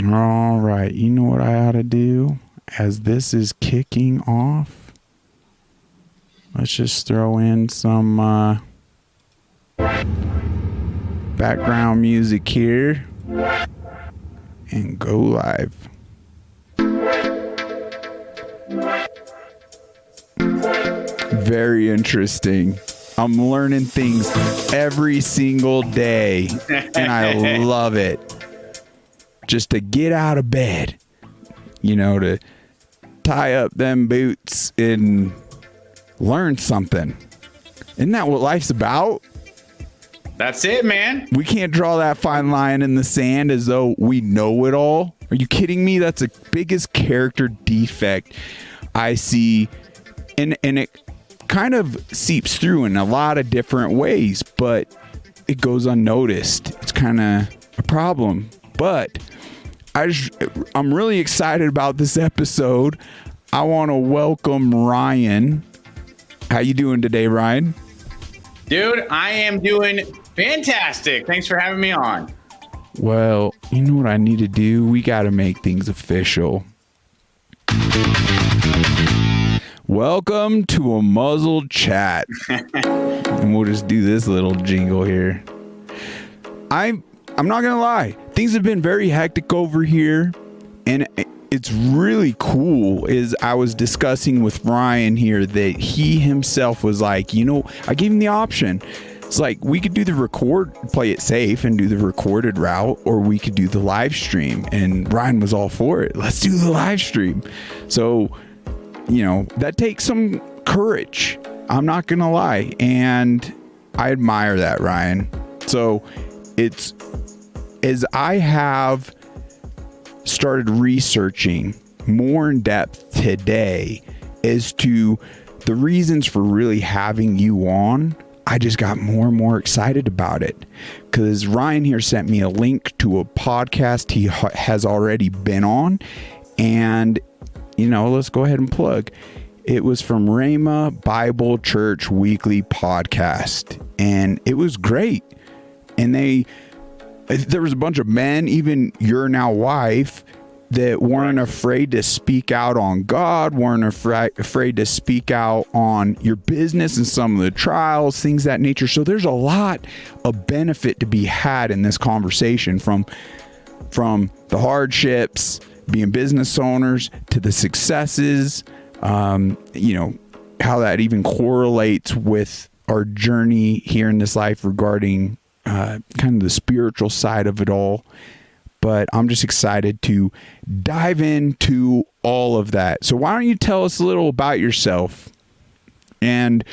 All right. You know what I ought to do as this is kicking off? Let's just throw in some background music here and go live. Very interesting. I'm learning things every single day, and I love it. Just to get out of bed, to tie up them boots and learn something. Isn't that what life's about? That's it, man. We can't draw that fine line in the sand as though we know it all. Are you kidding me? That's the biggest character defect I see, and it kind of seeps through in a lot of different ways, but it goes unnoticed. It's kind of a problem. But I'm really excited about this episode. I want to welcome Ryan. How you doing today, Ryan? Dude, I am doing fantastic. Thanks for having me on. Well, you know what I need to do? We got to make things official. Welcome to a muzzled chat. And we'll just do this little jingle here. I'm not going to lie. Things have been very hectic over here. And it's really cool is I was discussing with Ryan here that he himself was like, I gave him the option. It's like we could do the play it safe and do the recorded route, or we could do the live stream. And Ryan was all for it. Let's do the live stream. So, that takes some courage. I'm not going to lie. And I admire that, Ryan. So it's as I have started researching more in depth today as to the reasons for really having you on, I just got more and more excited about it, because Ryan here sent me a link to a podcast he has already been on, and let's go ahead and plug. It was from Rhema Bible Church Weekly Podcast, and it was great. And there was a bunch of men, even your now wife, that weren't afraid to speak out on God, weren't afraid to speak out on your business and some of the trials, things of that nature. So there's a lot of benefit to be had in this conversation, from the hardships, being business owners, to the successes, how that even correlates with our journey here in this life regarding kind of the spiritual side of it all. But I'm just excited to dive into all of that. So why don't you tell us a little about yourself and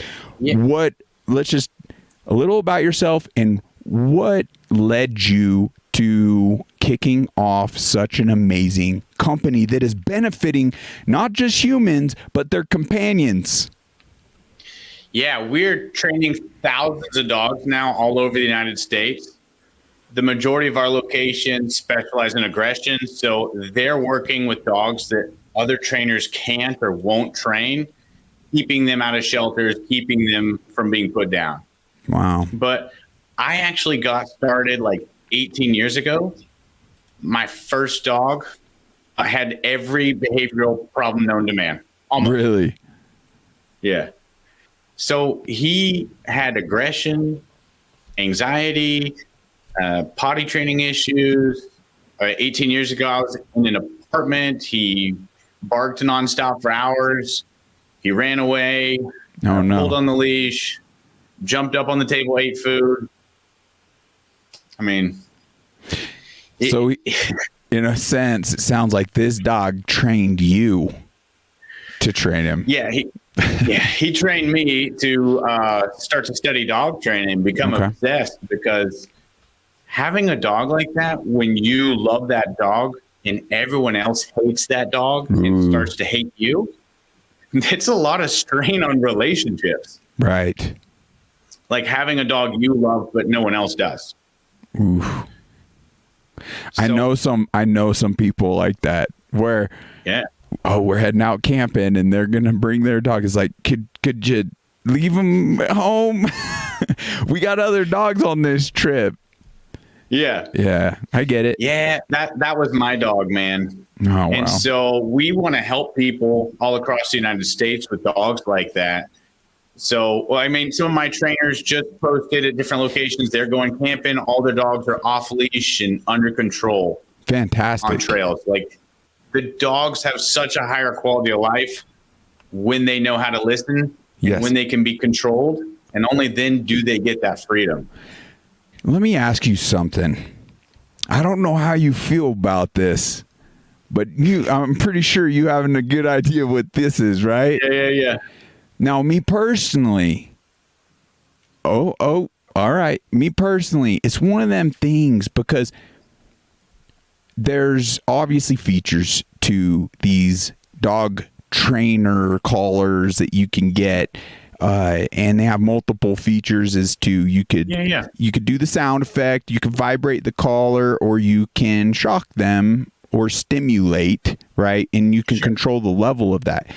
a little about yourself and what led you to kicking off such an amazing company that is benefiting not just humans, but their companions. Yeah, we're training thousands of dogs now all over the United States. The majority of our locations specialize in aggression, so they're working with dogs that other trainers can't or won't train, keeping them out of shelters, keeping them from being put down. Wow. But I actually got started like 18 years ago. My first dog had every behavioral problem known to man. Almost. Really? Yeah. So he had aggression, anxiety, potty training issues. 18 years ago, I was in an apartment. He barked nonstop for hours. He ran away, pulled on the leash, jumped up on the table, ate food. I mean, so in a sense, it sounds like this dog trained you to train him. Yeah, he trained me to start to study dog training and become obsessed, because having a dog like that, when you love that dog and everyone else hates that dog and starts to hate you, it's a lot of strain on relationships. Right. Like having a dog you love, but no one else does. Ooh. I know some people like that where, we're heading out camping and they're going to bring their dog. It's like, could you leave him at home? We got other dogs on this trip. Yeah. Yeah, I get it. Yeah, that was my dog, man. Oh, And wow. so we want to help people all across the United States with dogs like that. So, well, I mean, some of my trainers just posted at different locations. They're going camping. All their dogs are off leash and under control Fantastic. on trails. Like, the dogs have such a higher quality of life when they know how to listen, Yes. when they can be controlled, and only then do they get that freedom. Let me ask you something. I don't know how you feel about this, but I'm pretty sure you having a good idea what this is, right? Yeah. Now, me personally, all right. Me personally, it's one of them things because there's obviously features to these dog trainer collars that you can get. And they have multiple features as to you could do the sound effect, you can vibrate the collar, or you can shock them or stimulate, right? And you can control the level of that.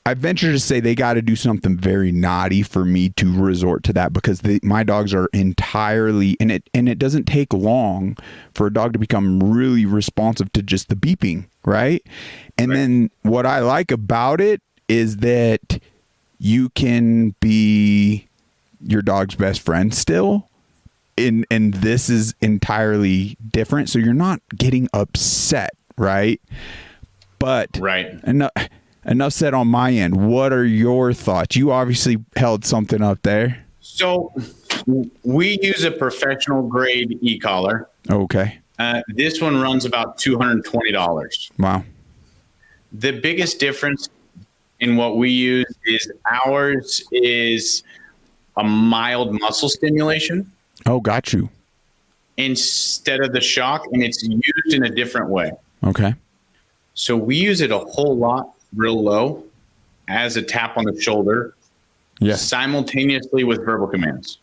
I venture to say they got to do something very naughty for me to resort to that, because my dogs are entirely, and it doesn't take long for a dog to become really responsive to just the beeping, right? And then what I like about it is that you can be your dog's best friend still. And this is entirely different. So you're not getting upset, right? But enough said on my end. What are your thoughts? You obviously held something up there. So we use a professional grade e-collar. Okay. This one runs about $220. Wow. The biggest difference in what we use is ours is a mild muscle stimulation. Oh, got you. Instead of the shock, and it's used in a different way. Okay. So we use it a whole lot real low as a tap on the shoulder, simultaneously with verbal commands.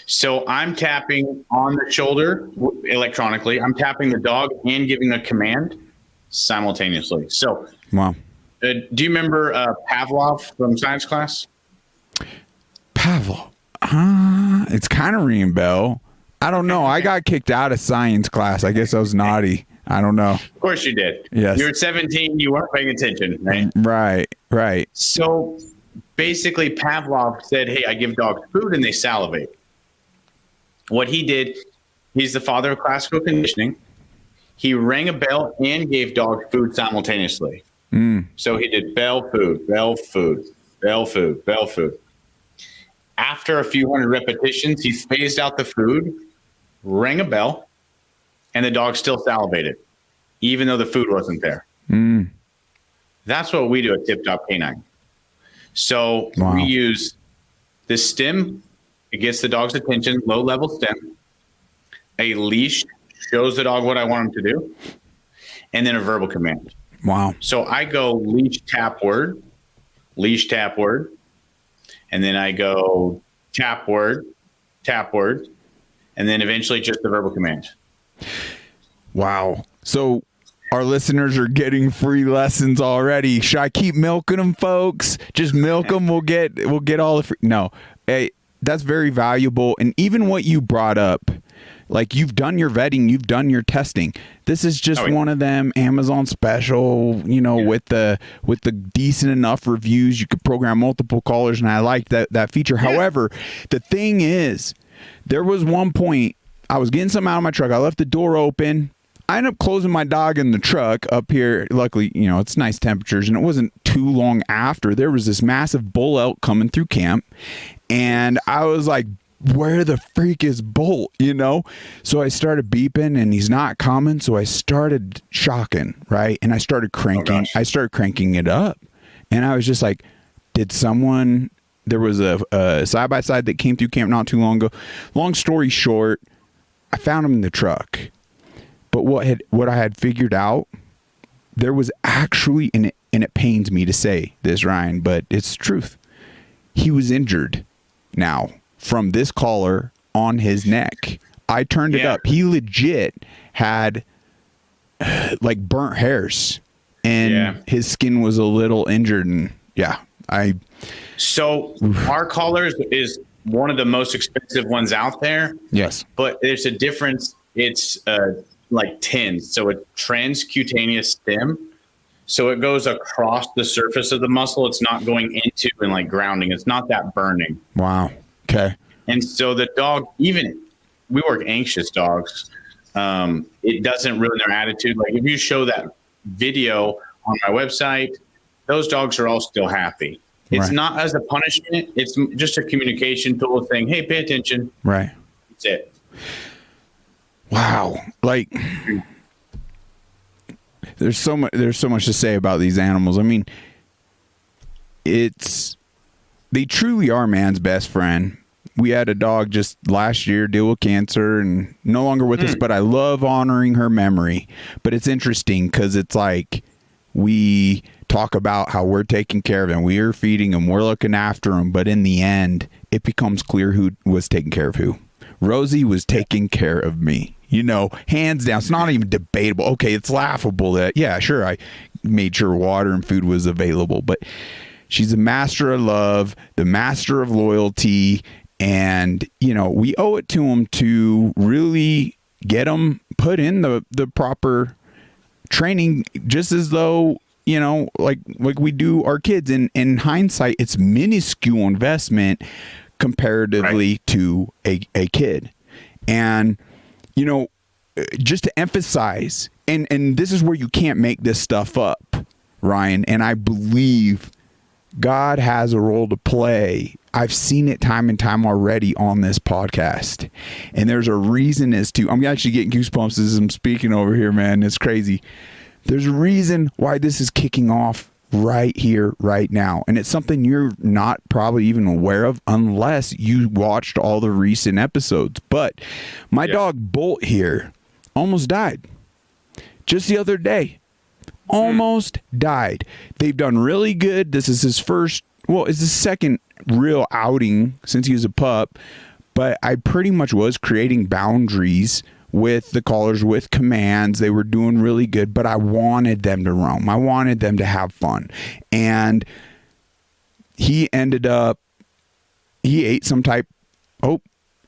So I'm tapping on the shoulder electronically. I'm tapping the dog and giving a command simultaneously. So, wow. Do you remember Pavlov from science class? Pavlov. It's kind of ringing bell. I don't know. I got kicked out of science class. I guess I was naughty. I don't know. Of course you did. Yes. You were 17. You weren't paying attention, right? Right. So basically Pavlov said, hey, I give dogs food and they salivate. What he did, he's the father of classical conditioning. He rang a bell and gave dogs food simultaneously. So he did bell, food, bell, food, bell, food, bell, food. After a few hundred repetitions, he phased out the food, rang a bell, and the dog still salivated, even though the food wasn't there. That's what we do at Tip Top Canine. So we use this stim. It gets the dog's attention, low-level stim. A leash shows the dog what I want him to do, and then a verbal command. Wow. So I go leash, tap, word, and then I go tap, word, and then eventually just the verbal command. Wow. So our listeners are getting free lessons already. Should I keep milking them, folks? Just milk them. We'll get all the free. No, hey, that's very valuable. And even what you brought up, like you've done your vetting, you've done your testing. This is just one of them Amazon special, with the decent enough reviews. You could program multiple collars, and I like that feature. Yeah. However, the thing is, there was one point I was getting something out of my truck. I left the door open. I ended up closing my dog in the truck up here. Luckily, it's nice temperatures, and it wasn't too long after there was this massive bull elk coming through camp, and I was like, where the freak is Bolt, So I started beeping and he's not coming. So I started shocking, right? And I started cranking. I started cranking it up. And I was just like, there was a side-by-side that came through camp not too long ago. Long story short, I found him in the truck. But what I had figured out, there was actually, and it pains me to say this, Ryan, but it's the truth. He was injured now from this collar on his neck. I turned it up. He legit had like burnt hairs, and his skin was a little injured. And so our collars is one of the most expensive ones out there. Yes. But there's a difference. It's like TENS, so it's transcutaneous stim. So it goes across the surface of the muscle. It's not going into and like grounding. It's not that burning. Wow. Okay. And so the dog, even we work anxious dogs. It doesn't ruin their attitude. Like if you show that video on my website, those dogs are all still happy. It's not as a punishment. It's just a communication tool saying, hey, pay attention. Right. That's it. Wow. Like there's so much to say about these animals. I mean, they truly are man's best friend. We had a dog just last year deal with cancer and no longer with us, but I love honoring her memory. But it's interesting because it's like we talk about how we're taking care of them. We are feeding them. We're looking after them. But in the end, it becomes clear who was taking care of who. Rosie was taking care of me. You know, hands down. It's not even debatable. Okay, it's laughable that, yeah, sure, I made sure water and food was available. But she's a master of love, the master of loyalty. And, you know, we owe it to them to really get them put in the proper training, just as though, you know, like we do our kids. In hindsight, it's minuscule investment comparatively to a kid. And, you know, just to emphasize, and this is where you can't make this stuff up, Ryan, and I believe God has a role to play. I've seen it time and time already on this podcast. And there's a reason as to, I'm actually getting goosebumps as I'm speaking over here, man. It's crazy. There's a reason why this is kicking off right here, right now. And it's something you're not probably even aware of unless you watched all the recent episodes. But my dog Bolt here almost died just the other day. Almost died. They've done really good. This is his first, well, it's his second real outing since he was a pup. But I pretty much was creating boundaries with the collars, with commands. They were doing really good, but I wanted them to roam. I wanted them to have fun. And he ended up, he ate some type, oh,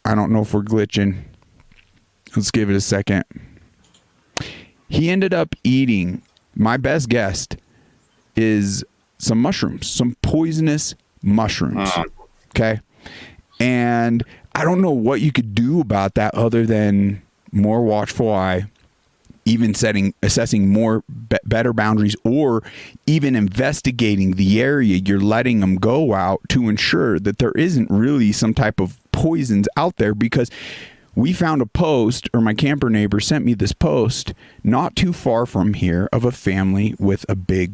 I don't know if we're glitching. Let's give it a second. He ended up eating, my best guess is some mushrooms, some poisonous mushrooms. Okay. And I don't know what you could do about that other than more watchful eye, even assessing more better boundaries, or even investigating the area you're letting them go out to ensure that there isn't really some type of poisons out there. Because we found a post, or my camper neighbor sent me this post not too far from here, of a family with a big,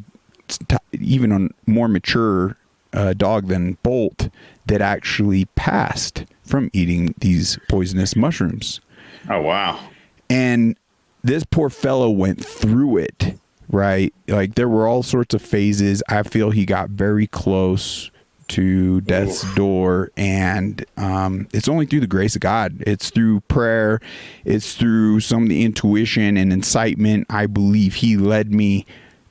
even a more mature dog than Bolt that actually passed from eating these poisonous mushrooms. Oh, wow. And this poor fellow went through it, right? Like there were all sorts of phases. I feel he got very close to death's door, and it's only through the grace of God. It's through prayer. It's through some of the intuition and incitement I believe he led me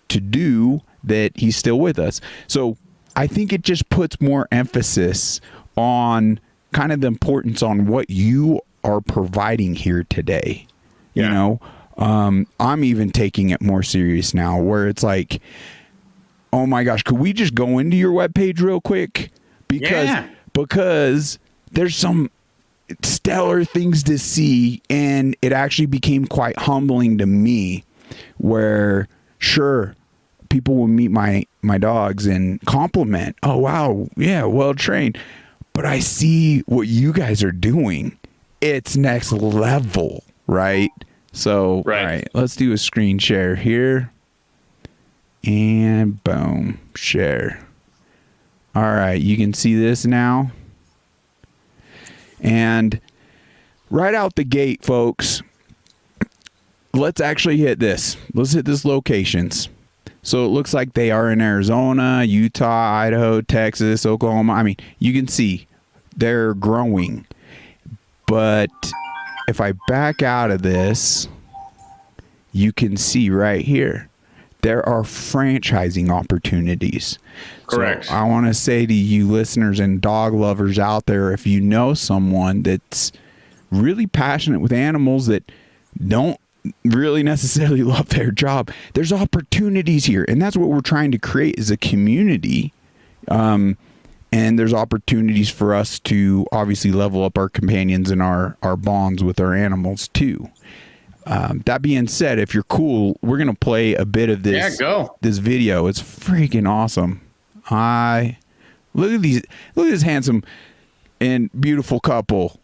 to do that he's still with us. So I think it just puts more emphasis on kind of the importance on what you are providing here today. You know, I'm even taking it more serious now, where it's like, oh my gosh, could we just go into your webpage real quick? Because there's some stellar things to see, and it actually became quite humbling to me, where sure, people will meet my dogs and compliment, oh wow, yeah, well trained, but I see what you guys are doing. It's next level, right? So, all right, let's do a screen share here. And boom, share. All right, you can see this now. And right out the gate, folks, let's actually hit this. Let's hit this locations. So it looks like they are in Arizona, Utah, Idaho, Texas, Oklahoma. I mean, you can see they're growing. But if I back out of this, you can see right here, there are franchising opportunities. Correct. So I want to say to you listeners and dog lovers out there, if you know someone that's really passionate with animals that don't really necessarily love their job, there's opportunities here. And that's what we're trying to create, is a community. And there's opportunities for us to obviously level up our companions and our bonds with our animals too. That being said, if you're cool, we're going to play a bit of this, this video. It's freaking awesome. Look at this handsome and beautiful couple.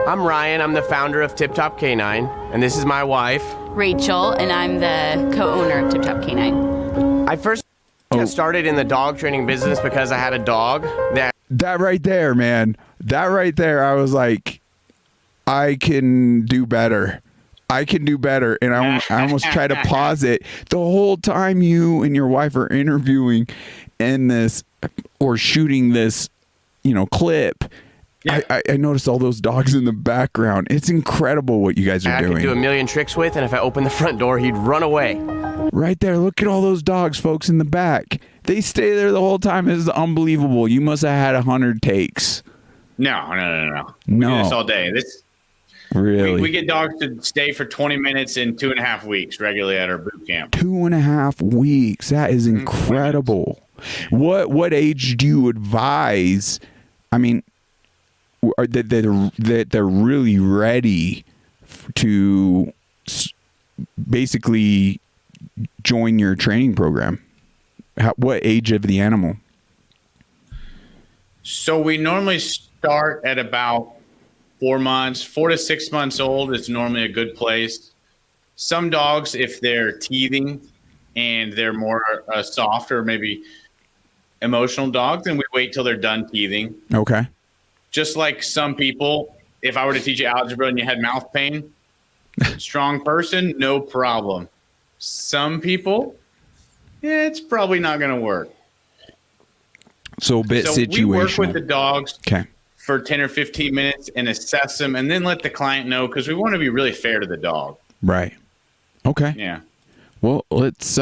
I'm Ryan. I'm the founder of Tip Top Canine, and this is my wife, Rachel, and I'm the co-owner of Tip Top Canine. I first got started in the dog training business because I had a dog that right there, man. That right there, I was like, I can do better. I can do better. And I almost tried to pause it the whole time you and your wife are interviewing in this or shooting this, clip. Yeah. I noticed all those dogs in the background. It's incredible what you guys are doing. I could do a million tricks with, and if I opened the front door, he'd run away. Right there. Look at all those dogs, folks, in the back. They stay there the whole time. This is unbelievable. You must have had 100 takes. No. We do this all day. Really? We get dogs to stay for 20 minutes in 2.5 weeks regularly at our boot camp. 2.5 weeks. That is incredible. What age do you advise? I mean, that they're really ready to basically join your training program? What age of the animal? So we normally start at about 4 months. 4 to 6 months old is normally a good place. Some dogs, if they're teething and they're more soft or maybe emotional dog, then we wait till they're done teething. Okay. Just like some people, if I were to teach you algebra and you had mouth pain, strong person, no problem. Some people, it's probably not going to work. So a bit situational. We work with the dogs okay. for 10 or 15 minutes and assess them and then let the client know, because we want to be really fair to the dog. Right. Okay. Yeah. Well, let's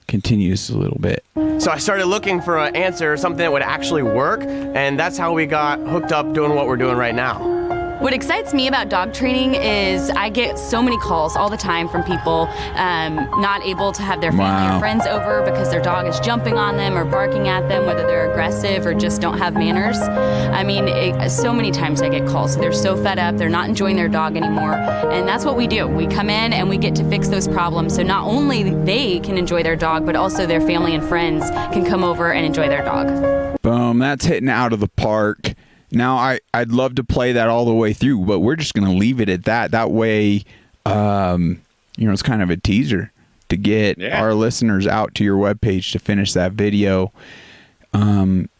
continue this a little bit. So I started looking for an answer, something that would actually work, and that's how we got hooked up doing what we're doing right now. What excites me about dog training is I get so many calls all the time from people not able to have their family or friends over because their dog is jumping on them or barking at them, whether they're aggressive or just don't have manners. I mean, so many times I get calls. They're so fed up, they're not enjoying their dog anymore, and that's what we do. We come in and we get to fix those problems so not only they can enjoy their dog, but also their family and friends can come over and enjoy their dog. Boom, that's hitting out of the park. Now, I'd love to play that all the way through, but we're just going to leave it at that. That way, it's kind of a teaser to get our listeners out to your webpage to finish that video.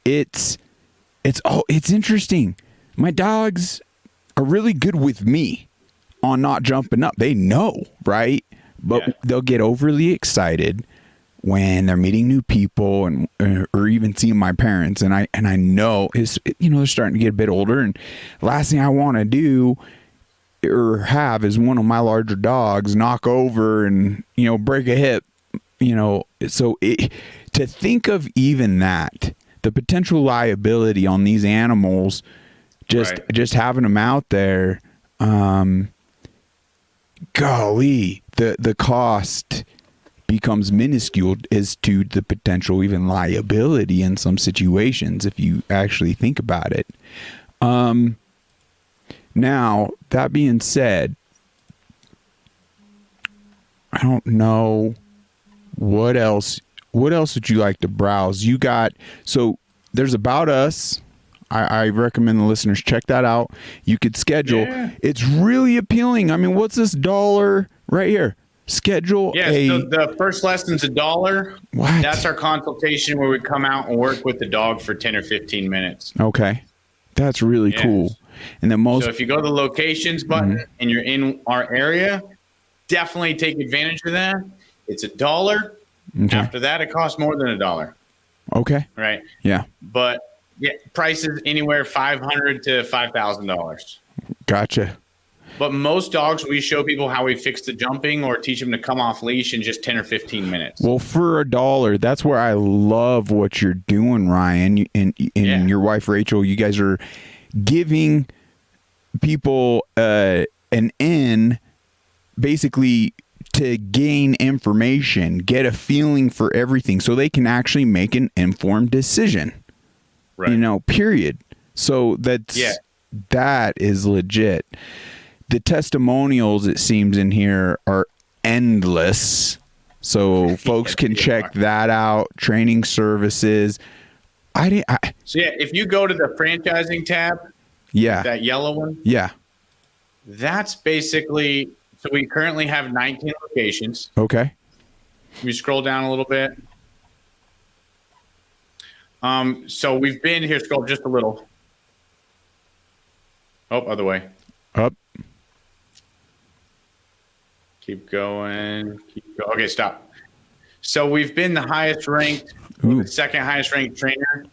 It's interesting. My dogs are really good with me on not jumping up. They know, right? But they'll get overly excited when they're meeting new people and or even seeing my parents, and I know they're starting to get a bit older, and last thing I want to do or have is one of my larger dogs knock over and break a hip, so to think of even that, the potential liability on these animals, just having them out there, golly, the cost becomes minuscule as to the potential even liability in some situations if you actually think about it. Now, that being said, I don't know what else would you like to browse. You got, so there's About Us. I recommend the listeners check that out. You could schedule. Yeah. It's really appealing. I mean, what's this $1 right here? Schedule so the first lesson's $1. What? That's our consultation where we come out and work with the dog for 10 or 15 minutes. Okay. That's really cool. And then so if you go to the locations button and you're in our area, definitely take advantage of that. It's $1. Okay. After that, it costs more than $1. Okay. Right. Yeah. But Yeah, prices anywhere $500 to $5,000. Gotcha. But most dogs, we show people how we fix the jumping or teach them to come off leash in just 10 or 15 minutes. Well, for $1, that's where I love what you're doing, Ryan, and your wife Rachel. You guys are giving people an in, basically, to gain information, get a feeling for everything, so they can actually make an informed decision. Right. You know, period. So that is legit. The testimonials, it seems, in here are endless. So folks can check that out. Training services. So if you go to the franchising tab, that yellow one, that's basically, so we currently have 19 locations. Okay. We scroll down a little bit. So we've been here, scroll just a little. Oh, other way. Up. Keep going. Okay, stop. So we've been the highest ranked, second highest ranked trainer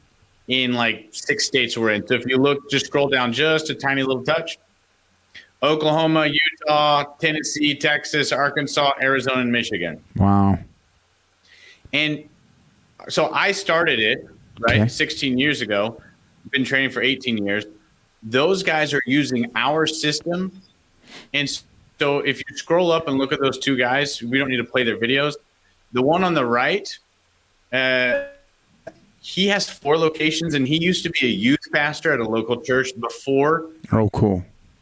in like 6 states we're in. So if you look, just scroll down just a tiny little touch. Oklahoma, Utah, Tennessee, Texas, Arkansas, Arizona, and Michigan. Wow. And so I started it, 16 years ago. Been training for 18 years. Those guys are using our system. And so if you scroll up and look at those two guys, we don't need to play their videos. The one on the right, he has 4 locations, and he used to be a youth pastor at a local church before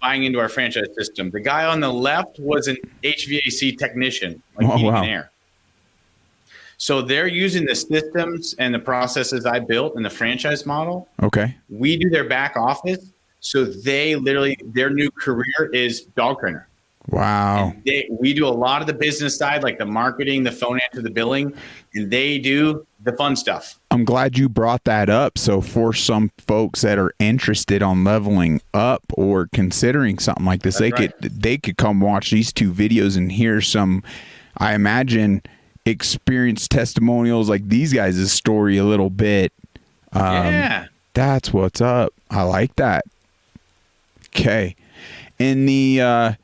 buying into our franchise system. The guy on the left was an HVAC technician, heating and air. So they're using the systems and the processes I built in the franchise model. Okay. We do their back office. So they literally, their new career is dog trainer. Wow. We do a lot of the business side, like the marketing, the phone answer, the billing, and they do the fun stuff. I'm glad you brought that up. So for some folks that are interested on leveling up or considering something like this, they could come watch these 2 videos and hear some, I imagine, experienced testimonials like these guys' story a little bit. That's what's up. I like that. Okay. In the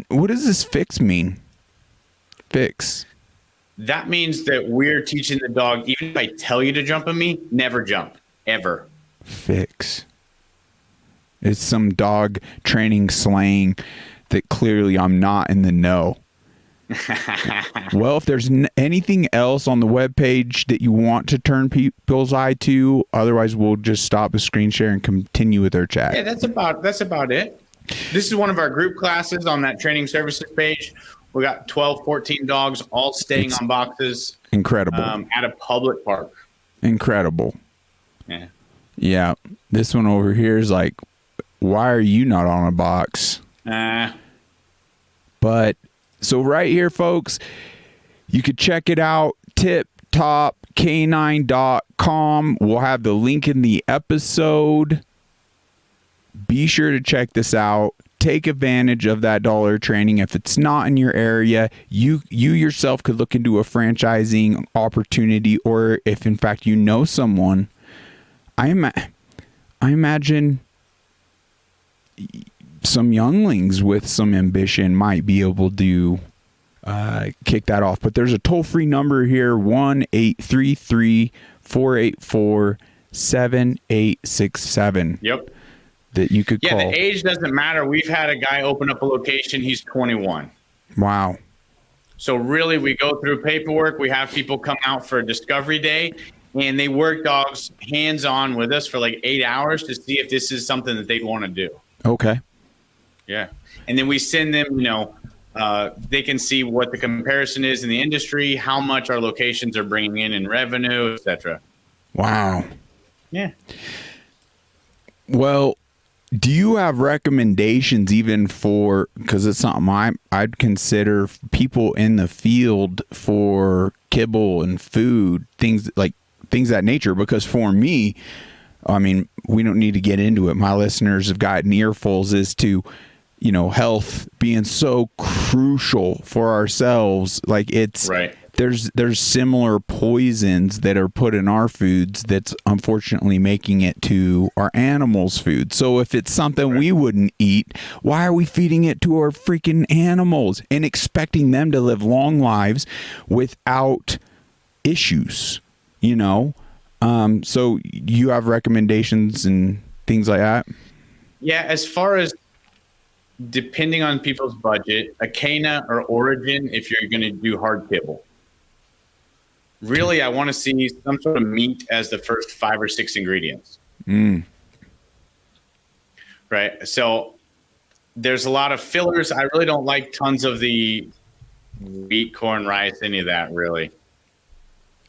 what does this fix mean? Fix. That means that we're teaching the dog, even if I tell you to jump on me, never jump, ever. Fix. It's some dog training slang that clearly I'm not in the know. Well, if there's anything else on the webpage that you want to turn people's eye to, otherwise we'll just stop the screen share and continue with our chat. Yeah, that's about it. This is one of our group classes on that training services page. We got 12, 14 dogs all staying on boxes. Incredible. At a public park. Incredible. Yeah. This one over here is like, why are you not on a box? But so right here, folks, you could check it out. tiptopk9.com. We'll have the link in the episode. Be sure to check this out. Take advantage of that dollar training. If it's not in your area, you yourself could look into a franchising opportunity, or if in fact you know someone. I imagine some younglings with some ambition might be able to kick that off. But there's a toll-free number here, 1-833-484-7867. Yep. That you could call. Yeah, the age doesn't matter. We've had a guy open up a location. He's 21. Wow. So really, we go through paperwork. We have people come out for a discovery day, and they work dogs hands-on with us for like 8 hours to see if this is something that they want to do. Okay. Yeah. And then we send them, they can see what the comparison is in the industry, how much our locations are bringing in revenue, et cetera. Wow. Yeah. Well, do you have recommendations even for, because it's something I'd consider people in the field for kibble and food, things of that nature? Because for me, I mean, we don't need to get into it. My listeners have gotten earfuls as to, health being so crucial for ourselves. Like there's similar poisons that are put in our foods that's unfortunately making it to our animals' food. So if it's something we wouldn't eat, why are we feeding it to our freaking animals and expecting them to live long lives without issues, you know? So you have recommendations and things like that? Yeah, as far as depending on people's budget, a Cana or Origin if you're going to do hard kibble. Really, I want to see some sort of meat as the first 5 or 6 ingredients. Right. So there's a lot of fillers. I really don't like tons of the wheat, corn, rice, any of that, really.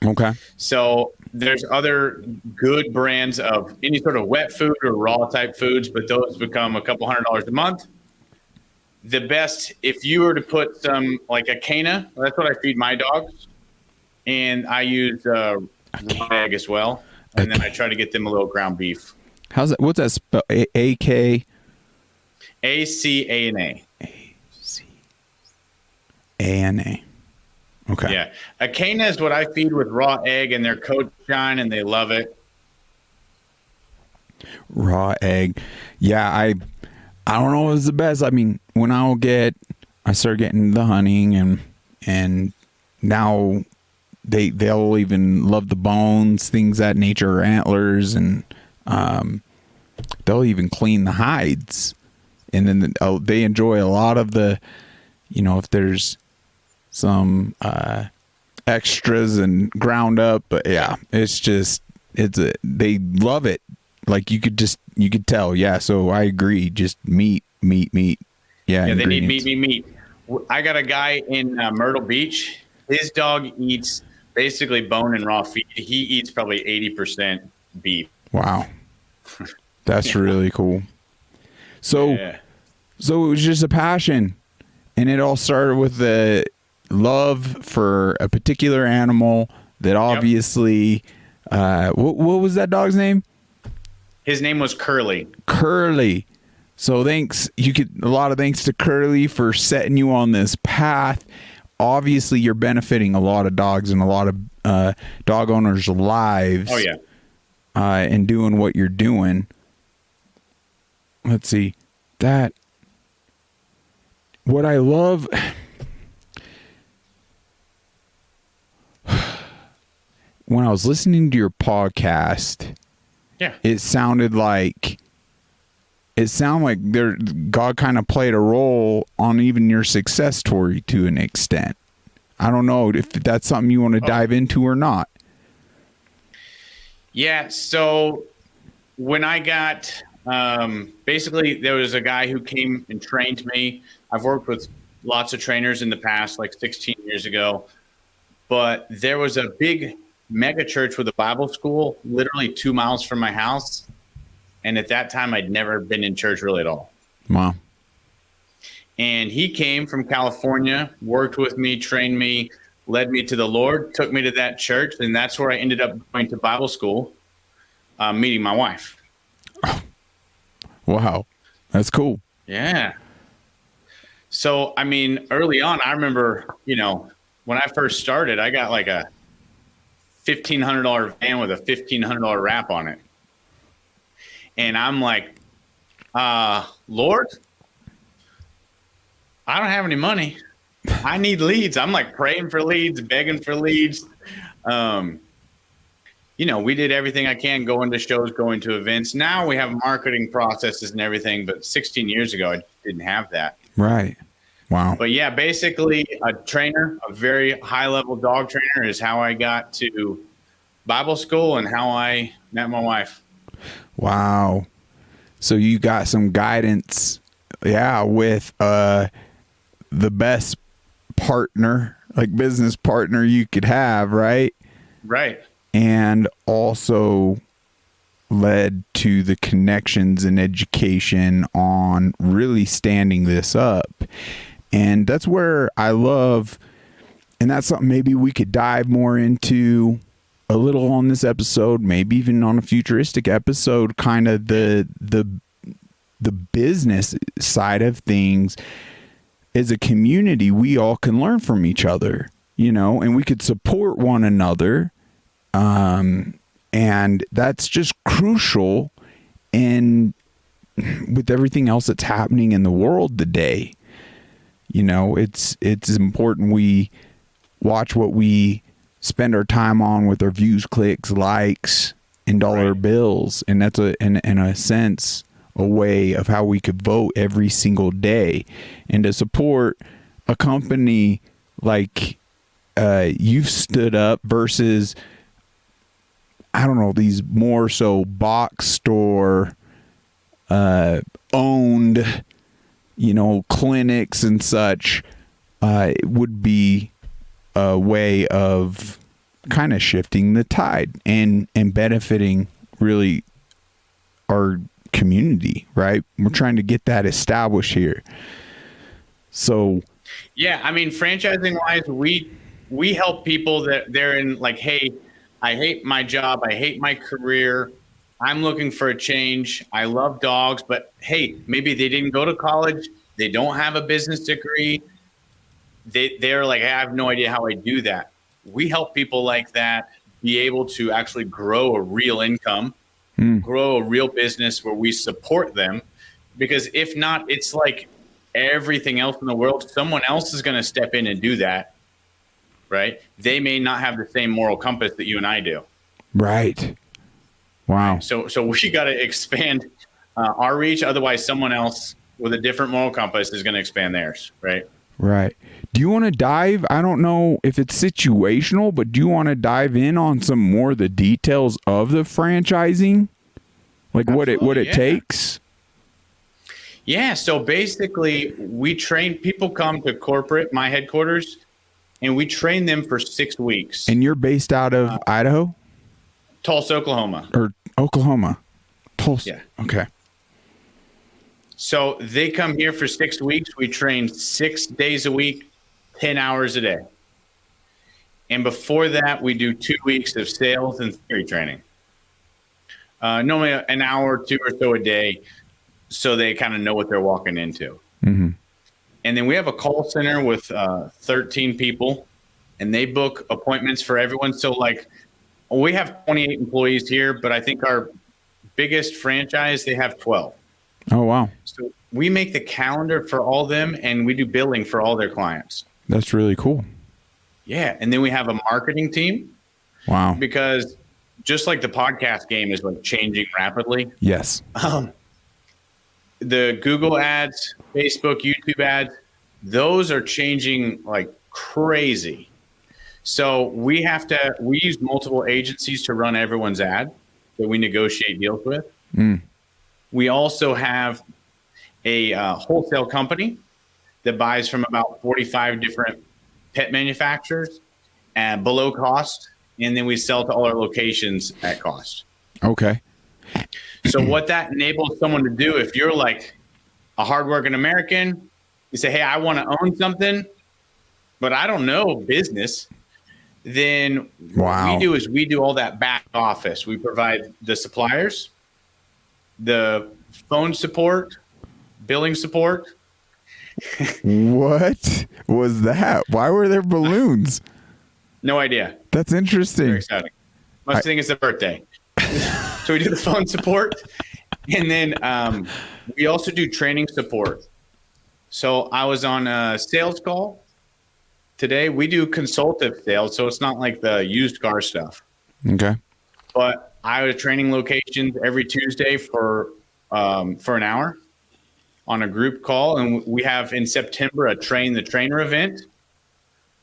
Okay. So there's other good brands of any sort of wet food or raw type foods, but those become a couple $100 a month. The best, if you were to put some, like a Cana, that's what I feed my dogs. And I use raw egg as well. And then I try to get them a little ground beef. How's that? What's that spell? A-K? A-C-A-N-A. A-C-A-N-A. Okay. Yeah. A Cana is what I feed with raw egg, and their coats shine, and they love it. Raw egg. Yeah, I don't know if it's the best. I mean, when I start getting the hunting and now they'll even love the bones, things that nature, or antlers, and they'll even clean the hides. And then they enjoy a lot of the, you know, if there's some extras and ground up, but yeah, they love it. Like you could tell. Yeah. So I agree. Just meat. Yeah. They need meat. I got a guy in Myrtle Beach. His dog eats basically bone and raw feed. He eats probably 80% beef. Wow. That's really cool. So it was just a passion, and it all started with the love for a particular animal that obviously, what was that dog's name? His name was Curly. Curly. So a lot of thanks to Curly for setting you on this path. Obviously, you're benefiting a lot of dogs and a lot of dog owners' lives. Oh, yeah. And doing what you're doing. Let's see. What I love... When I was listening to your podcast, it sounded like God kind of played a role on even your success story to an extent. I don't know if that's something you want to dive into or not. Yeah. So when I got, basically there was a guy who came and trained me. I've worked with lots of trainers in the past, like 16 years ago, but there was a big mega church with a Bible school literally 2 miles from my house. And at that time, I'd never been in church really at all. Wow. And he came from California, worked with me, trained me, led me to the Lord, took me to that church. And that's where I ended up going to Bible school, meeting my wife. Oh. Wow. That's cool. Yeah. So, I mean, early on, I remember, when I first started, I got like a $1,500 van with a $1,500 wrap on it. And I'm like, Lord, I don't have any money. I need leads. I'm like praying for leads, begging for leads. We did everything I can, going to shows, going to events. Now we have marketing processes and everything, but 16 years ago, I didn't have that. Right. Wow. But yeah, basically a trainer, a very high level dog trainer is how I got to Bible school and how I met my wife. Wow. So you got some guidance, with the best partner, like business partner you could have, right? Right. And also led to the connections and education on really standing this up. And that's where I love, and that's something maybe we could dive more into a little on this episode, maybe even on a futuristic episode, kind of the business side of things. As a community, we all can learn from each other. and we could support one another. And that's just crucial with everything else that's happening in the world today. It's important we watch what we spend our time on with our views, clicks, likes, and dollar bills. And that's in a sense, a way of how we could vote every single day. And to support a company like you've stood up versus, I don't know, these more so box store owned, clinics and such, it would be a way of kind of shifting the tide and benefiting really our community, right? We're trying to get that established here. So yeah, I mean, franchising wise, we help people that they're in like, hey, I hate my job, I hate my career, I'm looking for a change, I love dogs, but hey, maybe they didn't go to college, they don't have a business degree, they're like, I have no idea how I do that. We help people like that be able to actually grow a real income, grow a real business where we support them, because if not, it's like everything else in the world, someone else is going to step in and do that, right? They may not have the same moral compass that you and I do. Right. Wow. So we got to expand our reach. Otherwise, someone else with a different moral compass is going to expand theirs, right? Right. Do you want to dive? I don't know if it's situational, but do you want to dive in on some more of the details of the franchising? Like Absolutely, what it takes? Yeah. So basically, we train people come to corporate, my headquarters, and we train them for 6 weeks. And you're based out of Idaho? Tulsa, Oklahoma. Or Oklahoma. Tulsa. Yeah. Okay. So they come here for 6 weeks. We train 6 days a week, 10 hours a day. And before that, we do 2 weeks of sales and theory training. Normally an hour or two or so a day, so they kind of know what they're walking into. Mm-hmm. And then we have a call center with 13 people, and they book appointments for everyone. So like we have 28 employees here, but I think our biggest franchise, they have 12. Oh, wow. So we make the calendar for all of them, and we do billing for all their clients. That's really cool. Yeah. And then we have a marketing team. Wow. Because just like the podcast game is like changing rapidly. Yes. The Google ads, Facebook, YouTube ads, those are changing like crazy. So we use multiple agencies to run everyone's ad that we negotiate deals with. We also have a wholesale company that buys from about 45 different pet manufacturers at below cost, and then we sell to all our locations at cost. Okay. So what that enables someone to do, if you're like a hardworking American, you say, hey, I want to own something, but I don't know business, then what we do is we do all that back office. We provide the suppliers, the phone support, billing support. What was that? Why were there balloons? No idea. That's interesting. Very exciting. Must think it's a birthday. So we do the phone support, and then we also do training support. So I was on a sales call today. We do consultative sales, so it's not like the used car stuff. Okay. But I was training locations every Tuesday for an hour on a group call, and we have in September a Train the Trainer event.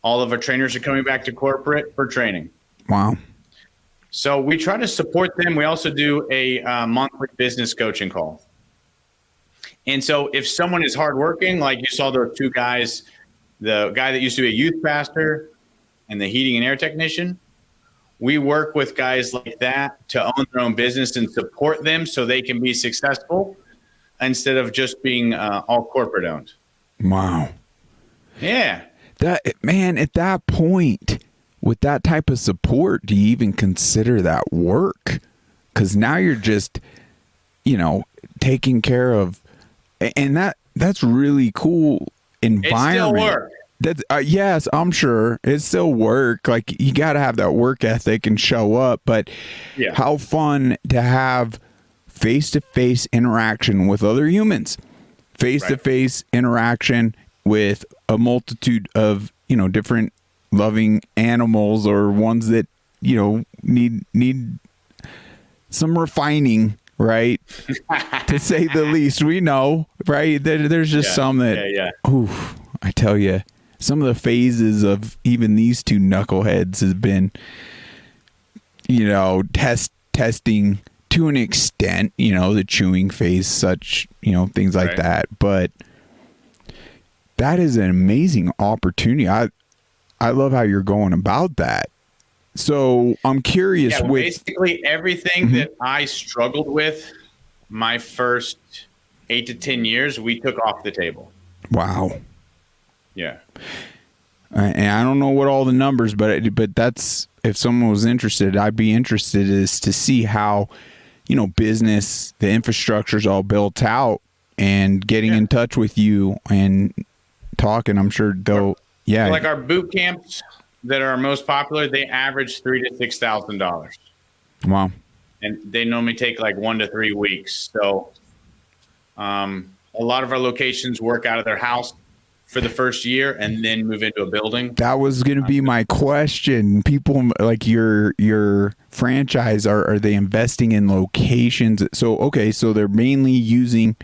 All of our trainers are coming back to corporate for training. Wow. So we try to support them. We also do a monthly business coaching call. And so if someone is hardworking, like you saw those two guys, the guy that used to be a youth pastor and the heating and air technician, we work with guys like that to own their own business and support them so they can be successful instead of just being all corporate owned. Wow. Yeah. Man, at that point, with that type of support, do you even consider that work? Because now you're just, taking care of, and that's really cool environment. It still work. That's yes, I'm sure it's still work. Like you got to have that work ethic and show up. But Yeah. how fun to have face-to-face interaction with other humans, face-to-face interaction with a multitude of different loving animals or ones that need some refining, right? To say the least. We know, right? There's just some that, oof, I tell you. Some of the phases of even these two knuckleheads has been, testing to an extent, the chewing phase, such, things like that. But that is an amazing opportunity. I love how you're going about that. So I'm curious. Yeah, basically everything that I struggled with my first 8 to 10 years, we took off the table. Wow. Yeah. And I don't know what all the numbers, but that's, if someone was interested, I'd be interested is to see how, business, the infrastructure's all built out and getting in touch with you and talking. I'm sure they'll, Like our boot camps that are most popular, they average $3,000 to $6,000. Wow. And they normally take like 1 to 3 weeks. So, a lot of our locations work out of their house for the first year and then move into a building. That was going to be my question. People like your franchise, are they investing in locations? So they're mainly using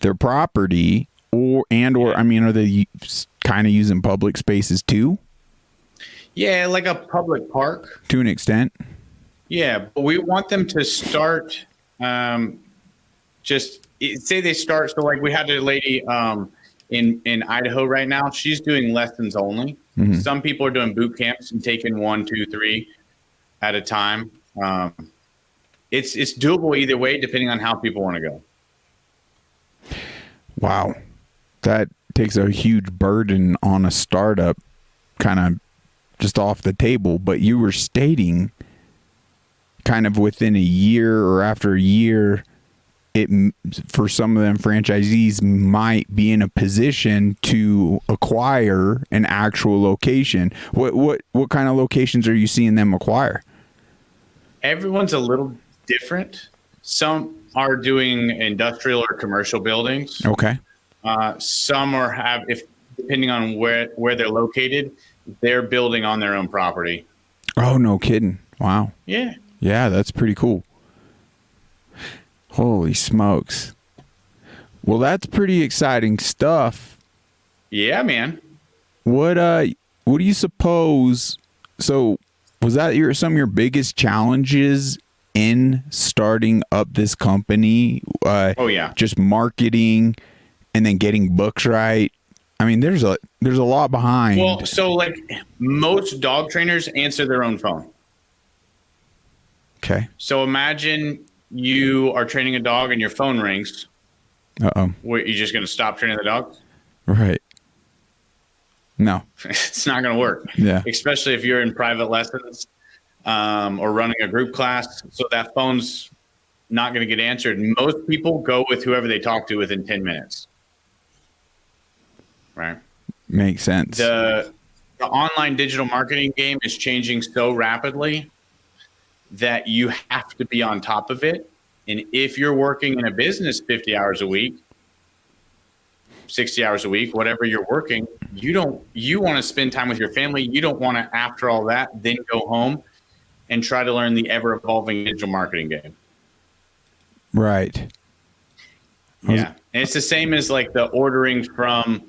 their property or are they kind of using public spaces too? Yeah, like a public park to an extent. Yeah, but we want them to start say they start. So like we had a lady in Idaho right now. She's doing lessons only. Mm-hmm. Some people are doing boot camps and taking 1, 2, 3 at a time. It's doable either way, depending on how people want to go. Wow, that takes a huge burden on a startup, kind of just off the table. But you were stating, kind of within a year or after a year, for some of them franchisees might be in a position to acquire an actual location. What kind of locations are you seeing them acquire? Everyone's a little different. Some are doing industrial or commercial buildings. Okay. Some depending on where they're located, they're building on their own property. Oh, no kidding. Wow. Yeah. Yeah, that's pretty cool. Holy smokes. Well, that's pretty exciting stuff. Yeah, man. What do you suppose? So, was that some of your biggest challenges in starting up this company? Oh yeah. Just marketing and then getting books right. I mean, there's a lot behind. Well, so like most dog trainers answer their own phone. Okay. So imagine you are training a dog and your phone rings. Uh-oh. What, you just going to stop training the dog? Right. No. It's not going to work. Yeah. Especially if you're in private lessons or running a group class. So that phone's not going to get answered. Most people go with whoever they talk to within 10 minutes. Right. Makes sense. The online digital marketing game is changing so rapidly that you have to be on top of it. And if you're working in a business 50 hours a week, 60 hours a week, whatever you're working, you want to spend time with your family. You don't want to, after all that, then go home and try to learn the ever evolving digital marketing game. Right. Yeah. And it's the same as like the ordering from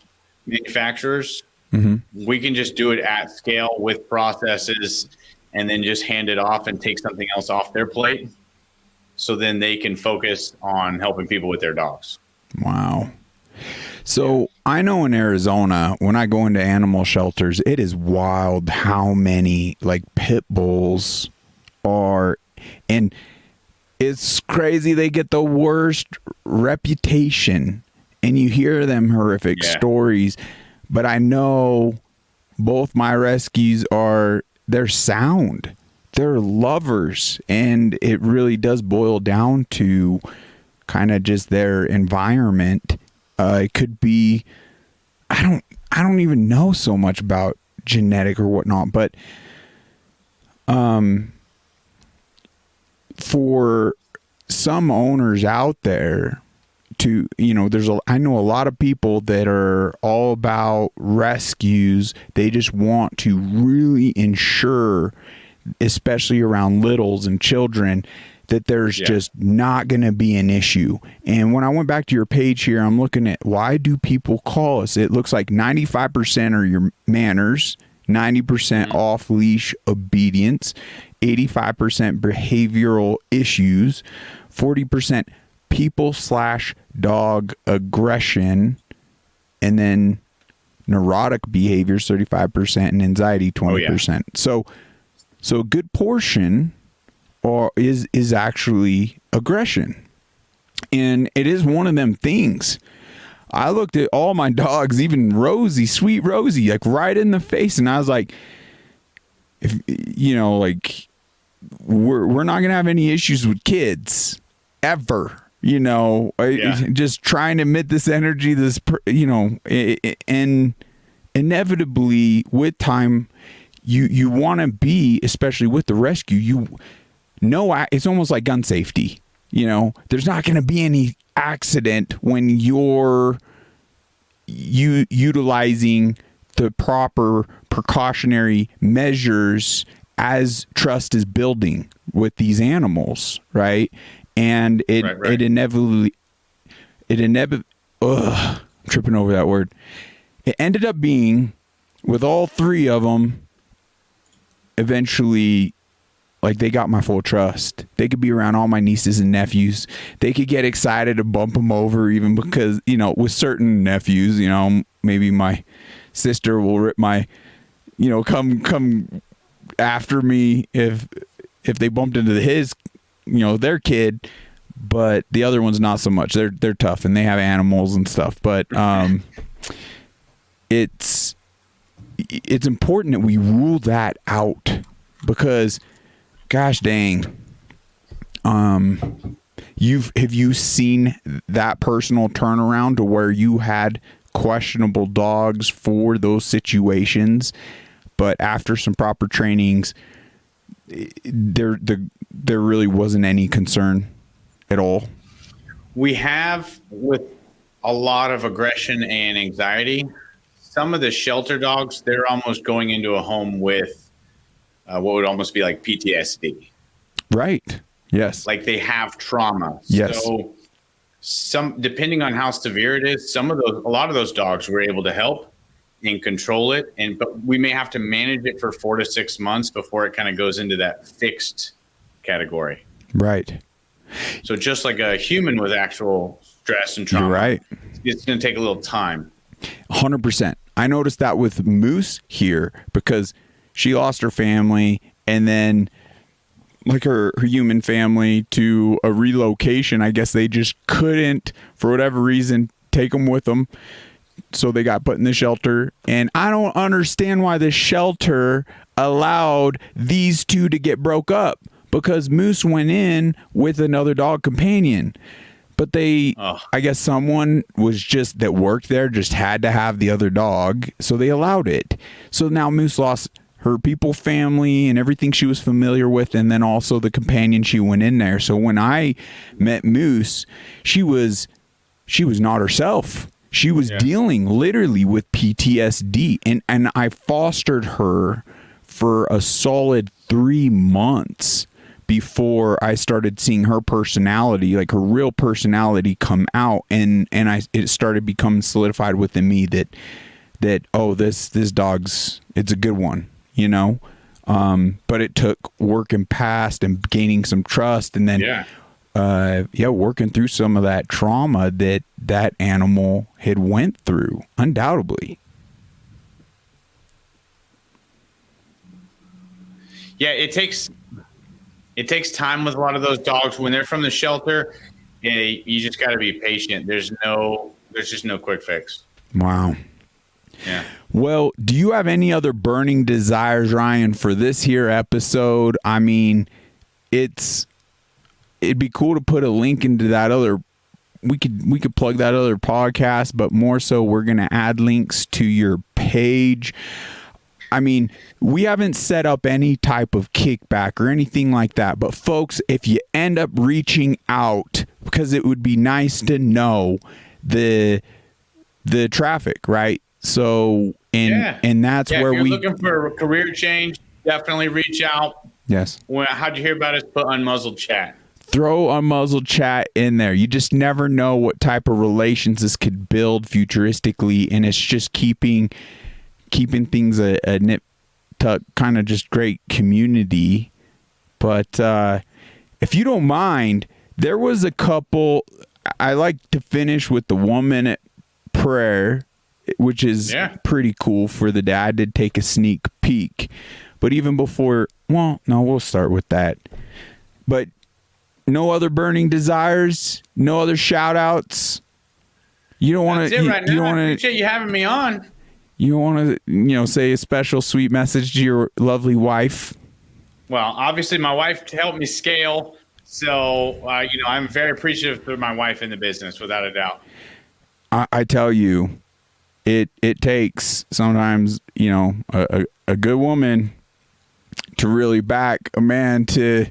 manufacturers. Mm-hmm. We can just do it at scale with processes and then just hand it off and take something else off their plate. So then they can focus on helping people with their dogs. Wow. So I know in Arizona, when I go into animal shelters, it is wild how many like pit bulls are, and it's crazy. They get the worst reputation and you hear them horrific stories, but I know both my rescues they're sound. They're lovers, and it really does boil down to kind of just their environment. It could be, I I don't even know so much about genetic or whatnot, but for some owners out there to, I know a lot of people that are all about rescues. They just want to really ensure, especially around littles and children, that there's just not going to be an issue. And when I went back to your page here, I'm looking at why do people call us? It looks like 95% are your manners, 90% off leash obedience, 85% behavioral issues, 40% people/dog aggression, and then neurotic behaviors 35% and anxiety 20%. So a good portion is actually aggression. And it is one of them things. I looked at all my dogs, even Rosie, sweet Rosie, like right in the face, and I was like, if we're not gonna have any issues with kids ever. Just trying to emit this energy, and inevitably with time, you want to be, especially with the rescue, it's almost like gun safety. There's not going to be any accident when you're utilizing the proper precautionary measures as trust is building with these animals, right? And it inevitably, I'm tripping over that word. It ended up being, with all three of them, eventually, like, they got my full trust. They could be around all my nieces and nephews. They could get excited to bump them over, even because, with certain nephews, maybe my sister will rip my, come after me if they bumped into his, their kid, but the other one's not so much. They're tough and they have animals and stuff. But it's important that we rule that out, because gosh dang, have you seen that personal turnaround to where you had questionable dogs for those situations, but after some proper trainings, there really wasn't any concern at all? We have, with a lot of aggression and anxiety, some of the shelter dogs, they're almost going into a home with what would almost be like PTSD. Right. Yes. Like they have trauma. Yes. So depending on how severe it is, a lot of those dogs were able to help and control it. But we may have to manage it for 4 to 6 months before it kind of goes into that fixed category. Right. So just like a human with actual stress and trauma, you're right, it's going to take a little time. 100%. I noticed that with Moose here, because she lost her family, and then like her human family to a relocation. I guess they just couldn't, for whatever reason, take them with them. So they got put in the shelter. And I don't understand why the shelter allowed these two to get broke up, because Moose went in with another dog companion. But I guess someone that worked there just had to have the other dog, so they allowed it. So now Moose lost her people, family, and everything she was familiar with, and then also the companion she went in there. So when I met Moose, she was not herself. She was dealing literally with PTSD, and I fostered her for a solid 3 months before I started seeing her personality, like her real personality, come out, and it started becoming solidified within me that this dog's, it's a good one, but it took working past and gaining some trust, and then working through some of that trauma that animal had went through, undoubtedly. Yeah, it takes time with a lot of those dogs when they're from the shelter. You just got to be patient. There's just no quick fix. Wow. Yeah. Well, do you have any other burning desires, Ryan, for this here episode? I mean, it'd be cool to put a link into that other we could plug that other podcast, but more so we're going to add links to your page. I mean, we haven't set up any type of kickback or anything like that. But folks, if you end up reaching out, because it would be nice to know the traffic, right? So, and that's where if you're looking for a career change, definitely reach out. Yes. How'd you hear about us? Put Unmuzzled Chat. Throw Unmuzzled Chat in there. You just never know what type of relations this could build futuristically, and it's just keeping things a nip tuck, kind of just great community. But if you don't mind, there was a couple. I like to finish with the 1 minute prayer, which is pretty cool for the day. I did take a sneak peek, but even before, well, no, we'll start with that. But no other burning desires, no other shout outs. You don't want to. Right now. I appreciate you having me on. You want to, say a special sweet message to your lovely wife? Well, obviously my wife helped me scale. So, I'm very appreciative for my wife in the business, without a doubt. I tell you, it takes sometimes, a good woman to really back a man to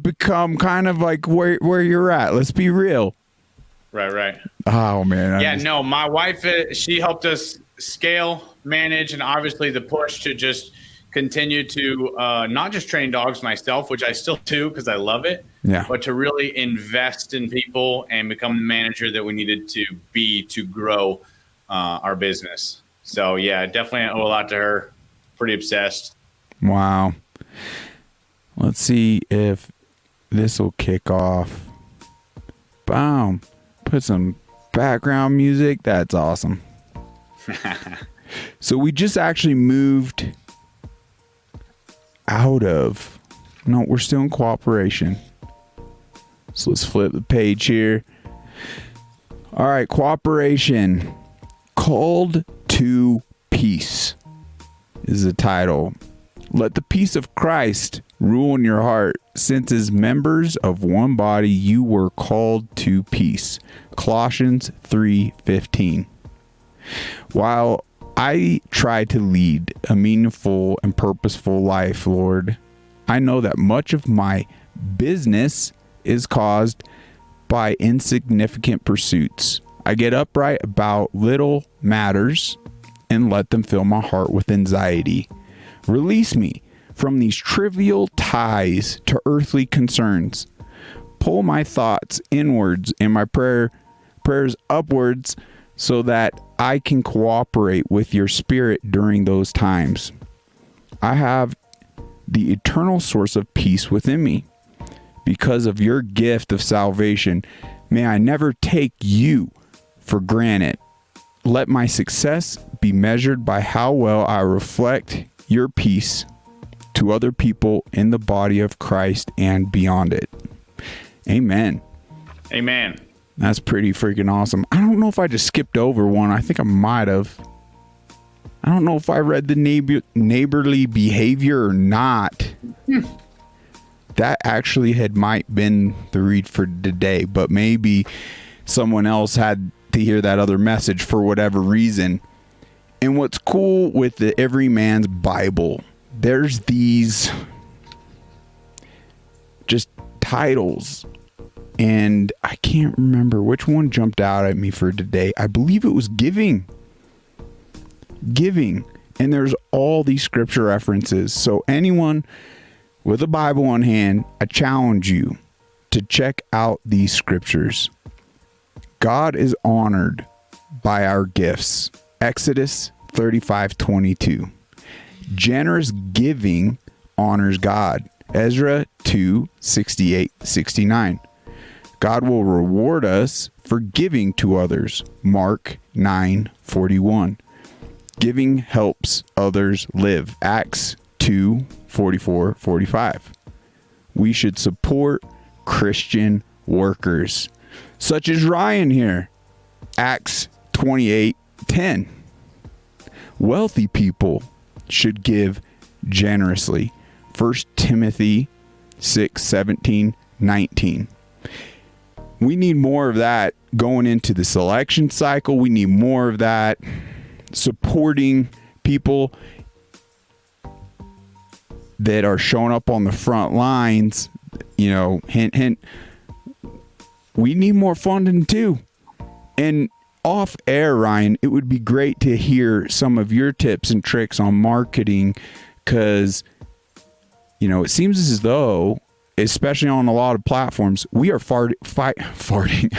become kind of like where you're at. Let's be real. Right. Oh, man. My wife, she helped us scale, manage, and obviously the push to just continue to not just train dogs myself, which I still do because I love it, but to really invest in people and become the manager that we needed to be to grow our business. So, definitely owe a lot to her. Pretty obsessed. Wow. Let's see if this will kick off. Boom. Put some background music. That's awesome. So we just actually moved out of, no, we're still in cooperation. So let's flip the page here. All right, cooperation. Called to peace is the title. Let the peace of Christ rule in your heart, since as members of one body you were called to peace. Colossians 3:15. While I try to lead a meaningful and purposeful life, Lord, I know that much of my business is caused by insignificant pursuits. I get upright about little matters and let them fill my heart with anxiety. Release me from these trivial ties to earthly concerns. Pull my thoughts inwards and my prayers upwards so that I can cooperate with your spirit during those times. I have the eternal source of peace within me. Because of your gift of salvation, may I never take you for granted. Let my success be measured by how well I reflect your peace to other people in the body of Christ and beyond it. Amen. Amen. That's pretty freaking awesome. I don't know if I just skipped over one. I think I might have. I don't know if I read the neighborly behavior or not. That actually might been the read for today, but maybe someone else had to hear that other message for whatever reason. And what's cool with the Every Man's Bible, there's these just titles, and I can't remember which one jumped out at me for today. I believe it was giving, and there's all these scripture references. So anyone with a Bible on hand, I challenge you to check out these scriptures. God is honored by our gifts. Exodus 35:22. Generous giving honors God. Ezra 2:68-69. God will reward us for giving to others. Mark 9:41. Giving helps others live. Acts 2:44-45. We should support Christian workers, such as Ryan here. Acts 28:10. Wealthy people should give generously. 1 Timothy 6:17-19. We need more of that going into the selection cycle. We need more of that supporting people that are showing up on the front lines. You know, hint, hint. We need more funding too. And off air, Ryan, it would be great to hear some of your tips and tricks on marketing, because, you know, it seems as though, especially on a lot of platforms, we are farting.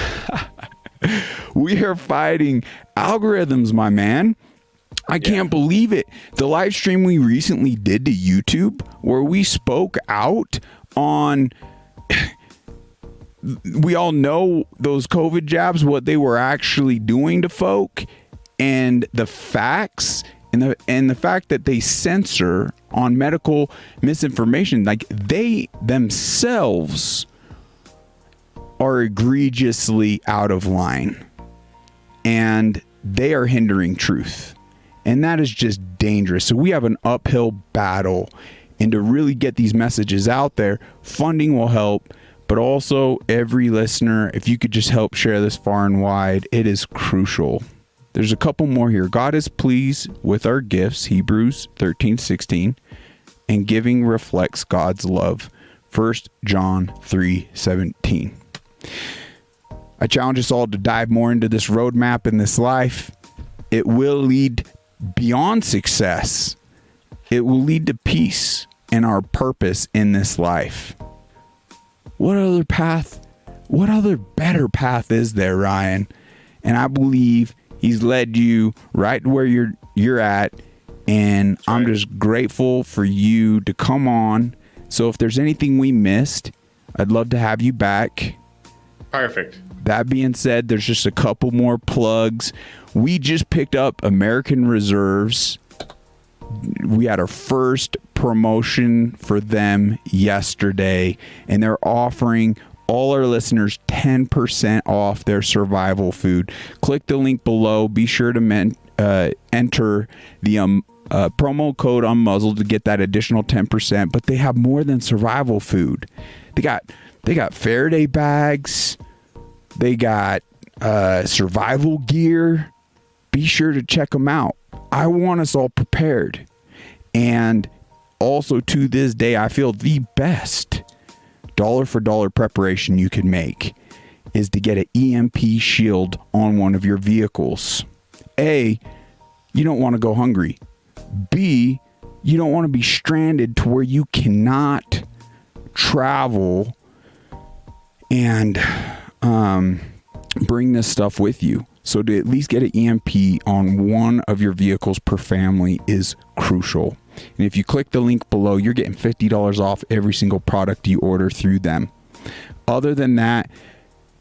We are fighting algorithms, my man. I can't believe it. The live stream we recently did to YouTube, where we spoke out on, we all know those COVID jabs, what they were actually doing to folk, and the facts, and the fact that they censor on medical misinformation. Like, they themselves are egregiously out of line, and they are hindering truth. And that is just dangerous. So we have an uphill battle. And to really get these messages out there, funding will help. But also, every listener, if you could just help share this far and wide, it is crucial. There's a couple more here. God is pleased with our gifts, Hebrews 13:16. And giving reflects God's love, 1 John 3:17. I challenge us all to dive more into this roadmap in this life. It will lead beyond success. It will lead to peace and our purpose in this life. What other better path is there, Ryan? And I believe he's led you right where you're at. And I'm just grateful for you to come on. So if there's anything we missed, I'd love to have you back. Perfect. That being said, there's just a couple more plugs. We just picked up American Reserves. We had our first promotion for them yesterday, and they're offering all our listeners 10% off their survival food. Click the link below. Be sure to enter the promo code UNMUZZLED to get that additional 10%. But they have more than survival food. They got Faraday bags. They got survival gear. Be sure to check them out. I want us all prepared. And also, to this day, I feel the best dollar for dollar preparation you can make is to get an EMP shield on one of your vehicles. A, you don't want to go hungry. B, you don't want to be stranded to where you cannot travel and bring this stuff with you. So to at least get an EMP on one of your vehicles per family is crucial. And if you click the link below, you're getting $50 off every single product you order through them. Other than that,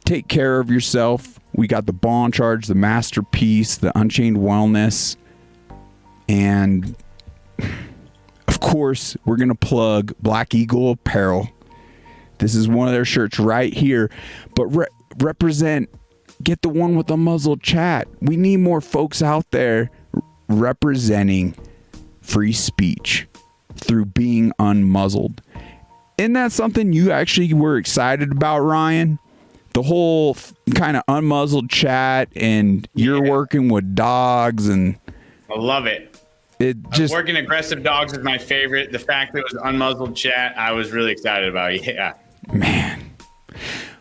take care of yourself. We got the Bond Charge, the Masterpiece, the Unchained Wellness, and of course, we're going to plug Black Eagle Apparel. This is one of their shirts right here. But represent, get the one with the muzzled chat. We need more folks out there representing free speech through being unmuzzled. Isn't that something you actually were excited about, Ryan? The whole kind of unmuzzled chat, and you're working with dogs, and I love it. Working aggressive dogs is my favorite. The fact that it was unmuzzled chat, I was really excited about. Yeah, man.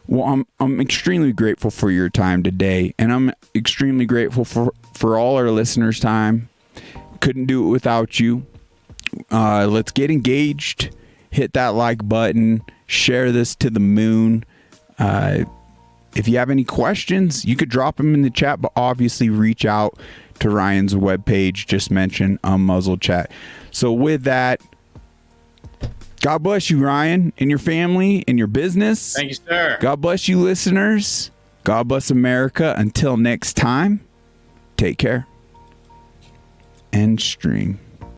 Well, I'm extremely grateful for your time today, and I'm extremely grateful for all our listeners' time. Couldn't do it without you. Let's get engaged. Hit that like button. Share this to the moon. If you have any questions, you could drop them in the chat, but obviously reach out to Ryan's webpage. Just mention UNMUZZLED CHAT. So with that, God bless you, Ryan, and your family and your business. Thank you, sir. God bless you, listeners. God bless America. Until next time, take care. End stream.